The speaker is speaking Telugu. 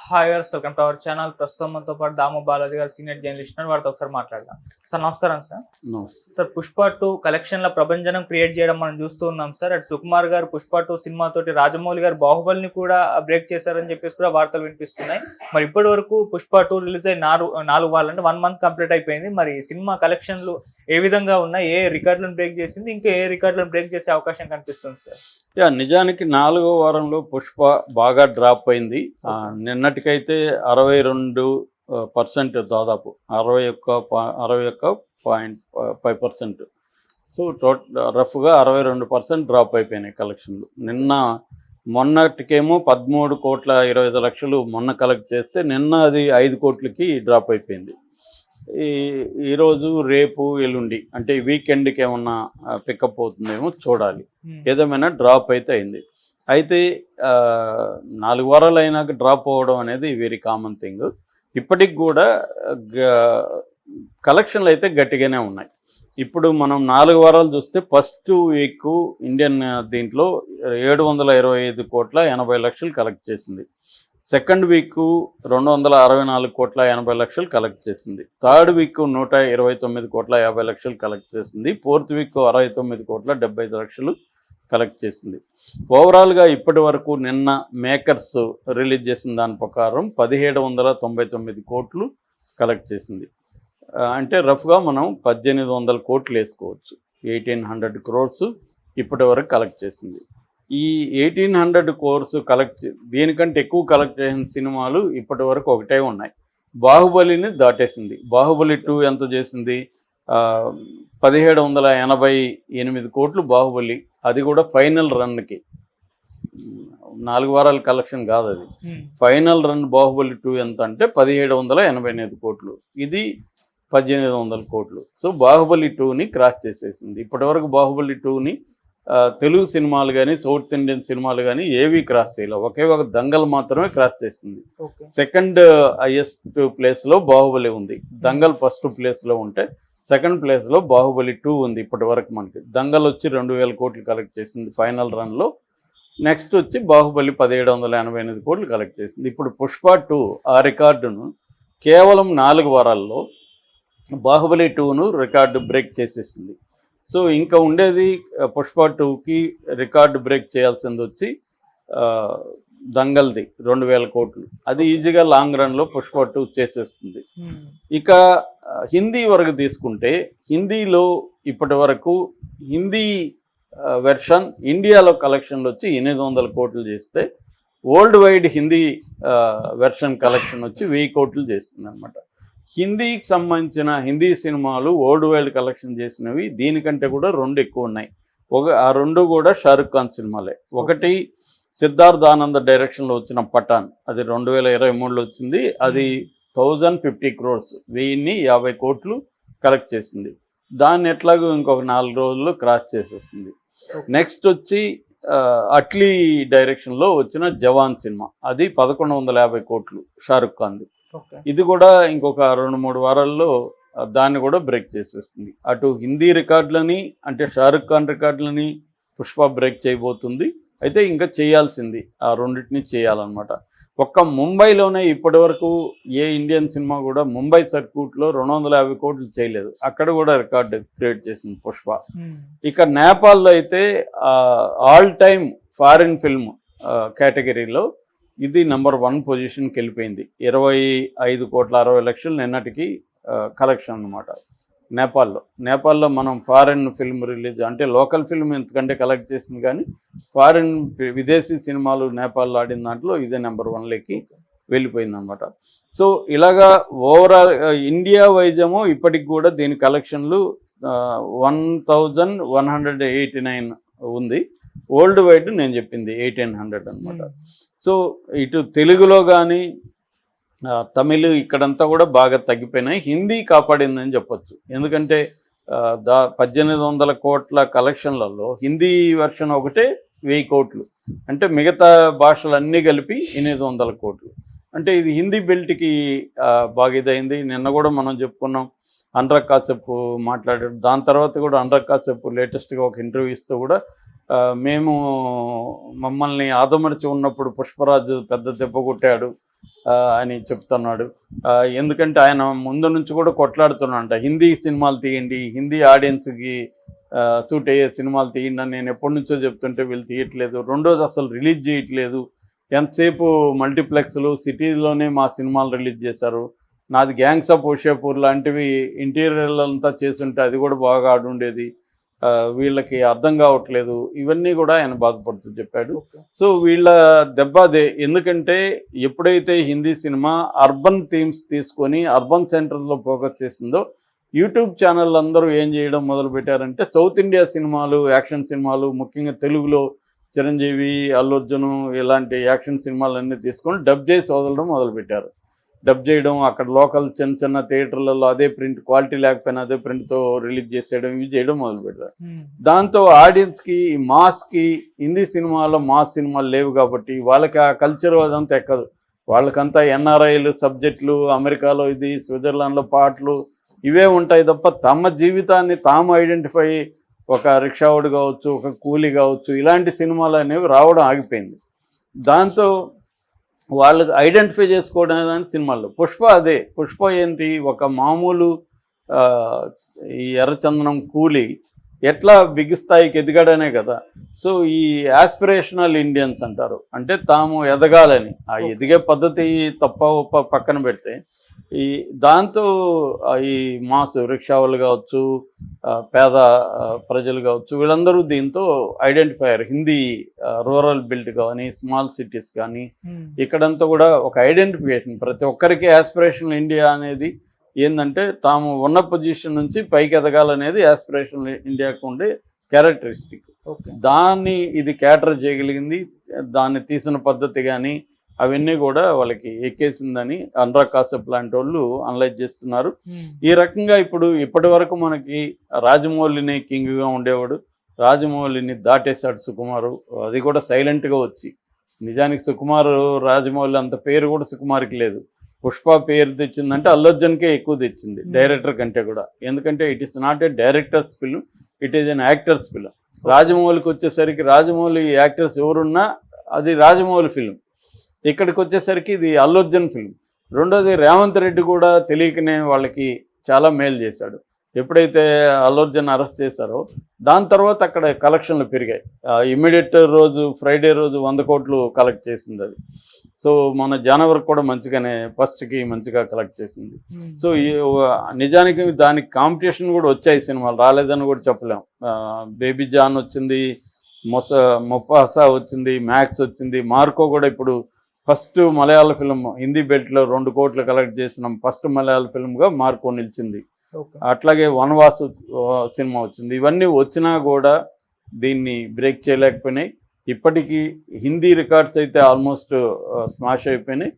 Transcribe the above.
హాయ్ గారు, వెల్కమ్ టు అవర్ ఛానల్. ప్రస్తుతం మనతో పాటు దాము బాలాజీ గారు సీనియర్ జర్నలిస్ట్ ఉన్నారు. వారితో ఒకసారి మాట్లాడదాం. సార్ నమస్కారం సార్. నమస్తే. సార్ పుష్ప 2 కలెక్షన్ల ప్రభంజనం క్రియేట్ చేయడం మనం చూస్తూ ఉన్నాం సార్. అటు సుకుమార్ గారు పుష్ప 2 సినిమాతోటి రాజమౌళి గారు బాహుబలిని కూడా బ్రేక్ చేశారని చెప్పేసి కూడా వార్తలు వినిపిస్తున్నాయి. మరి ఇప్పటి వరకు పుష్ప 2 రిలీజ్ అయ్యి 4 వారాలు అంటే 1 మంత్ కంప్లీట్ అయిపోయింది. మరి సినిమా కలెక్షన్లు ఏ విధంగా ఉన్నాయి, ఏ రికార్డులను బ్రేక్ చేసింది, ఇంకా ఏ రికార్డులను బ్రేక్ చేసే అవకాశం కనిపిస్తుంది సార్? నిజానికి 4వ వారంలో పుష్ప బాగా డ్రాప్ అయింది. నిన్నటికైతే 62% దాదాపు 61.5%. సో రఫ్గా 62% డ్రాప్ అయిపోయినాయి కలెక్షన్లు. మొన్నటికేమో 13,25,00,000 మొన్న కలెక్ట్ చేస్తే నిన్న అది 5 కోట్లకి డ్రాప్ అయిపోయింది. ఈరోజు రేపు ఎల్లుండి అంటే వీకెండ్కి ఏమన్నా పికప్ అవుతుందేమో చూడాలి. ఏదేమైనా డ్రాప్ అయితే అయింది. అయితే 4 వారాలు అయినాక డ్రాప్ అవ్వడం అనేది వెరీ కామన్ థింగ్. ఇప్పటికి కూడా కలెక్షన్లు అయితే గట్టిగానే ఉన్నాయి. ఇప్పుడు మనం 4 వారాలు చూస్తే ఫస్ట్ వీక్ ఇండియన్ దీంట్లో 725,80,00,000 కలెక్ట్ చేసింది. సెకండ్ వీక్ 264,80,00,000 కలెక్ట్ చేసింది. థర్డ్ వీక్ 129,50,00,000 కలెక్ట్ చేసింది. ఫోర్త్ వీక్ 69,75,00,000 కలెక్ట్ చేసింది. ఓవరాల్గా ఇప్పటి వరకు నిన్న మేకర్స్ రిలీజ్ చేసిన దాని ప్రకారం 1,799 కోట్లు కలెక్ట్ చేసింది. అంటే రఫ్గా మనం 1,800 కోట్లు వేసుకోవచ్చు. 1,800 crores ఇప్పటి వరకు కలెక్ట్ చేసింది. ఈ 1,800 crores కలెక్ట్ దీనికంటే ఎక్కువ కలెక్ట్ చేసిన సినిమాలు ఇప్పటి వరకు ఒకటే ఉన్నాయి. బాహుబలిని దాటేసింది. బాహుబలి 2 ఎంత చేసింది? 1,788 కోట్లు బాహుబలి. అది కూడా ఫైనల్ రన్కి, 4 వారాల కలెక్షన్ కాదు అది. ఫైనల్ రన్ బాహుబలి 2 ఎంత అంటే 1,788 కోట్లు. ఇది 1,800 కోట్లు. సో బాహుబలి 2ని క్రాస్ చేసేసింది. ఇప్పటివరకు బాహుబలి 2ని తెలుగు సినిమాలు కానీ సౌత్ ఇండియన్ సినిమాలు కానీ ఏవి క్రాస్ చేయలేవు. ఒకే ఒక దంగల్ మాత్రమే క్రాస్ చేసింది. సెకండ్ హైయెస్ట్ ప్లేస్లో బాహుబలి ఉంది. దంగల్ ఫస్ట్ ప్లేస్లో ఉంటే సెకండ్ ప్లేస్లో బాహుబలి 2 ఉంది. ఇప్పటి వరకు మనకి దంగల్ వచ్చి 2,000 కోట్లు కలెక్ట్ చేసింది ఫైనల్ రన్లో. నెక్స్ట్ వచ్చి బాహుబలి 1,788 కోట్లు కలెక్ట్ చేసింది. ఇప్పుడు పుష్ప 2 ఆ రికార్డును కేవలం 4 వారాల్లో బాహుబలి 2ను రికార్డు బ్రేక్ చేసేసింది. సో ఇంకా ఉండేది పుష్ప 2కి రికార్డు బ్రేక్ చేయాల్సింది వచ్చి దంగల్ది 2,000 కోట్లు. అది ఈజీగా లాంగ్ రన్లో పుష్ప 2 చేసేస్తుంది. ఇక హిందీ వరకు తీసుకుంటే హిందీలో ఇప్పటి వరకు హిందీ వెర్షన్ ఇండియాలో కలెక్షన్లు వచ్చి 800 కోట్లు చేస్తే world wide Hindi version collection వచ్చి 1000 కోట్లు చేస్తుంది అనమాట. హిందీకి సంబంధించిన హిందీ సినిమాలు వరల్డ్ వైడ్ కలెక్షన్ చేసినవి దీనికంటే కూడా 2 ఎక్కువ ఉన్నాయి. ఆ 2 కూడా షారుఖ్ ఖాన్ సినిమాలే. ఒకటి సిద్ధార్థ్ ఆనంద్ డైరెక్షన్లో వచ్చిన పఠాన్, అది 2023లో వచ్చింది. అది 1,050 crores 1,050 కోట్లు కలెక్ట్ చేసింది. దాన్ని ఎట్లాగో ఇంకొక 4 రోజుల్లో క్రాస్ చేసేస్తుంది. నెక్స్ట్ వచ్చి అట్లీ డైరెక్షన్లో వచ్చిన జవాన్ సినిమా, అది 1,150 కోట్లు షారుఖ్ ఖాన్ది. ఇది కూడా ఇంకొక 2-3 వారాల్లో దాన్ని కూడా బ్రేక్ చేసేస్తుంది. అటు హిందీ రికార్డులని అంటే షారుఖ్ ఖాన్ రికార్డులని పుష్ప బ్రేక్ చేయబోతుంది. అయితే ఇంకా చేయాల్సింది ఆ రెండింటిని చేయాలన్నమాట. ఒక్క ముంబైలోనే ఇప్పటి వరకు ఏ ఇండియన్ సినిమా కూడా ముంబై సర్క్యూట్లో 250 కోట్లు చేయలేదు. అక్కడ కూడా రికార్డు క్రియేట్ చేసింది పుష్ప. ఇక నేపాల్లో అయితే ఆల్ టైమ్ ఫారిన్ ఫిల్మ్ కేటగిరీలో ఇది నెంబర్ 1 పొజిషన్కి వెళ్ళిపోయింది. 25,60,00,000 నిన్నటికి కలెక్షన్ అనమాట నేపాల్లో. మనం ఫారిన్ ఫిల్మ్ రిలీజ్ అంటే లోకల్ ఫిల్మ్ ఎంతకంటే కలెక్ట్ చేసింది, కానీ ఫారిన్ విదేశీ సినిమాలు నేపాల్లో ఆడిన దాంట్లో ఇదే నెంబర్ 1లోకి వెళ్ళిపోయింది అనమాట. సో ఇలాగా ఓవరాల్ ఇండియా వైజ్ ఏమో ఇప్పటికి కూడా దీని కలెక్షన్లు 1,189 ఉంది. వరల్డ్ వైడ్ నేను చెప్పింది 1,800 అనమాట. సో ఇటు తెలుగులో కానీ తమిళ్ ఇక్కడంతా కూడా బాగా తగ్గిపోయినాయి. హిందీ కాపాడిందని చెప్పొచ్చు. ఎందుకంటే 1,800 కోట్ల కలెక్షన్లలో హిందీ వెర్షన్ ఒకటే 1000 కోట్లు. అంటే మిగతా భాషలన్నీ కలిపి 800 కోట్లు. అంటే ఇది హిందీ బెల్ట్కి బాగా ఇదైంది. నిన్న కూడా మనం చెప్పుకున్నాం, అనురాగ్ కాశ్యప్ మాట్లాడాడు. దాని తర్వాత కూడా అనురాగ్ కాశ్యప్ లేటెస్ట్గా ఒక ఇంటర్వ్యూ ఇస్తూ కూడా మేము మమ్మల్ని ఆదమరిచి ఉన్నప్పుడు పుష్పరాజు పెద్ద దెబ్బ కొట్టాడు, అని చెప్తున్నాడు. ఎందుకంటే ఆయన ముందు నుంచి కూడా కొట్లాడుతున్నాడంట, హిందీ సినిమాలు తీయండి, హిందీ ఆడియన్స్కి సూట్ అయ్యే సినిమాలు తీయండి అని నేను ఎప్పటి నుంచో చెప్తుంటే వీళ్ళు తీయట్లేదు. రెండోది అసలు రిలీజ్ చేయట్లేదు. ఎంతసేపు మల్టీప్లెక్స్లు సిటీలోనే మా సినిమాలు రిలీజ్ చేశారు. నాది గ్యాంగ్స్ ఆఫ్ ఓషాపూర్ లాంటివి ఇంటీరియర్ అంతా చేస్తుంటే అది కూడా బాగా ఆడుండేది, వీళ్ళకి అర్థం కావట్లేదు. ఇవన్నీ కూడా ఆయన బాధపడుతూ చెప్పాడు. సో వీళ్ళ దెబ్బ అదే. ఎందుకంటే ఎప్పుడైతే హిందీ సినిమా అర్బన్ థీమ్స్ తీసుకొని అర్బన్ సెంటర్లో ఫోకస్ చేసిందో, యూట్యూబ్ ఛానల్ అందరూ ఏం చేయడం మొదలుపెట్టారంటే సౌత్ ఇండియా సినిమాలు, యాక్షన్ సినిమాలు, ముఖ్యంగా తెలుగులో చిరంజీవి, అల్లు అర్జున్ ఇలాంటి యాక్షన్ సినిమాలన్నీ తీసుకొని డబ్ చేసి వదలడం మొదలుపెట్టారు. డబ్ చేయడం, అక్కడ లోకల్ చిన్న చిన్న థియేటర్లలో అదే ప్రింట్, క్వాలిటీ లేకపోయినా అదే ప్రింట్తో రిలీజ్ చేసేయడం, ఇవి చేయడం మొదలుపెట్టారు. దాంతో ఆడియన్స్కి, మాస్కి, హిందీ సినిమాలో మాస్ సినిమాలు లేవు కాబట్టి వాళ్ళకి ఆ కల్చర్ అదంతా ఎక్కదు. వాళ్ళకంతా ఎన్ఆర్ఐలు సబ్జెక్టులు, అమెరికాలో ఇది, స్విట్జర్లాండ్లో పాటలు, ఇవే ఉంటాయి తప్ప తమ జీవితాన్ని తాము ఐడెంటిఫై, ఒక రిక్షావుడు కావచ్చు, ఒక కూలీ కావచ్చు, ఇలాంటి సినిమాలు అనేవి రావడం ఆగిపోయింది. దాంతో వాళ్ళకి ఐడెంటిఫై చేసుకోవడం సినిమాల్లో పుష్ప అదే. పుష్ప ఏంటి, ఒక మామూలు ఈ ఎర్రచందనం కూలీ ఎట్లా బిగ్ స్థాయికి ఎదిగాడనే కదా. సో ఈ యాస్పిరేషనల్ ఇండియన్స్ అంటారు, అంటే తాము ఎదగాలని. ఆ ఎదిగే పద్ధతి తప్ప పక్కన పెడితే ఈ దాంతో ఈ మాస్ రిక్షావాళ్ళు కావచ్చు, పేద ప్రజలు కావచ్చు, వీళ్ళందరూ దీంతో ఐడెంటిఫై అయ్యారు. హిందీ రూరల్ బిల్ట్ కానీ, స్మాల్ సిటీస్ కానీ, ఇక్కడంతా కూడా ఒక ఐడెంటిఫికేషన్. ప్రతి ఒక్కరికి యాస్పిరేషనల్ ఇండియా అనేది ఏంటంటే తాము ఉన్న పొజిషన్ నుంచి పైకి ఎదగాలనేది యాస్పిరేషనల్ ఇండియాకు ఉండే క్యారెక్టరిస్టిక్. దాన్ని ఇది క్యాటర్ చేయగలిగింది. దాన్ని తీసిన పద్ధతి కానీ అవన్నీ కూడా వాళ్ళకి ఎక్కేసిందని అనురాగ్ కాశ్యప్ లాంటి వాళ్ళు అనలైజ్ చేస్తున్నారు. ఈ రకంగా ఇప్పటి వరకు మనకి రాజమౌళిని కింగ్గా ఉండేవాడు, రాజమౌళిని దాటేశాడు సుకుమారు. అది కూడా సైలెంట్గా వచ్చి. నిజానికి సుకుమారు, రాజమౌళి అంత పేరు కూడా సుకుమార్కి లేదు. పుష్ప పేరు తెచ్చిందంటే అల్లు అర్జున్కే ఎక్కువ తెచ్చింది డైరెక్టర్ కంటే కూడా. ఎందుకంటే it is not a director's film, it is an actor's film. రాజమౌళికి వచ్చేసరికి రాజమౌళి యాక్టర్స్ ఎవరున్నా అది రాజమౌళి ఫిల్మ్. ఇక్కడికి వచ్చేసరికి ఇది అల్లు అర్జున్ ఫిల్మ్. రెండోది రేవంత్ రెడ్డి కూడా తెలియకనే వాళ్ళకి చాలా మేలు చేశాడు. ఎప్పుడైతే అల్లు అర్జున్ అరెస్ట్ చేశారో దాని తర్వాత అక్కడ కలెక్షన్లు పెరిగాయి. ఇమ్మీడియట్ రోజు ఫ్రైడే రోజు 100 కోట్లు కలెక్ట్ చేసింది అది. సో మన జనవరికి కూడా మంచిగానే ఫస్ట్కి మంచిగా కలెక్ట్ చేసింది. సో నిజానికి దానికి కాంపిటీషన్ కూడా వచ్చాయి సినిమాలు, రాలేదని కూడా చెప్పలేం. బేబీ జాన్ వచ్చింది, మొఫాసా వచ్చింది, మ్యాక్స్ వచ్చింది, మార్కో కూడా ఇప్పుడు ఫస్ట్ మలయాళ ఫిల్మ్ హిందీ బెల్ట్లో 2 కోట్లు కలెక్ట్ చేసిన ఫస్ట్ మలయాళ ఫిల్మ్గా మార్కో నిలిచింది. అట్లాగే వనవాసు సినిమా వచ్చింది. ఇవన్నీ వచ్చినా కూడా దీన్ని బ్రేక్ చేయలేకపోయినాయి. ఇప్పటికీ హిందీ రికార్డ్స్ అయితే ఆల్మోస్ట్ స్మాష్ అయిపోయినాయి.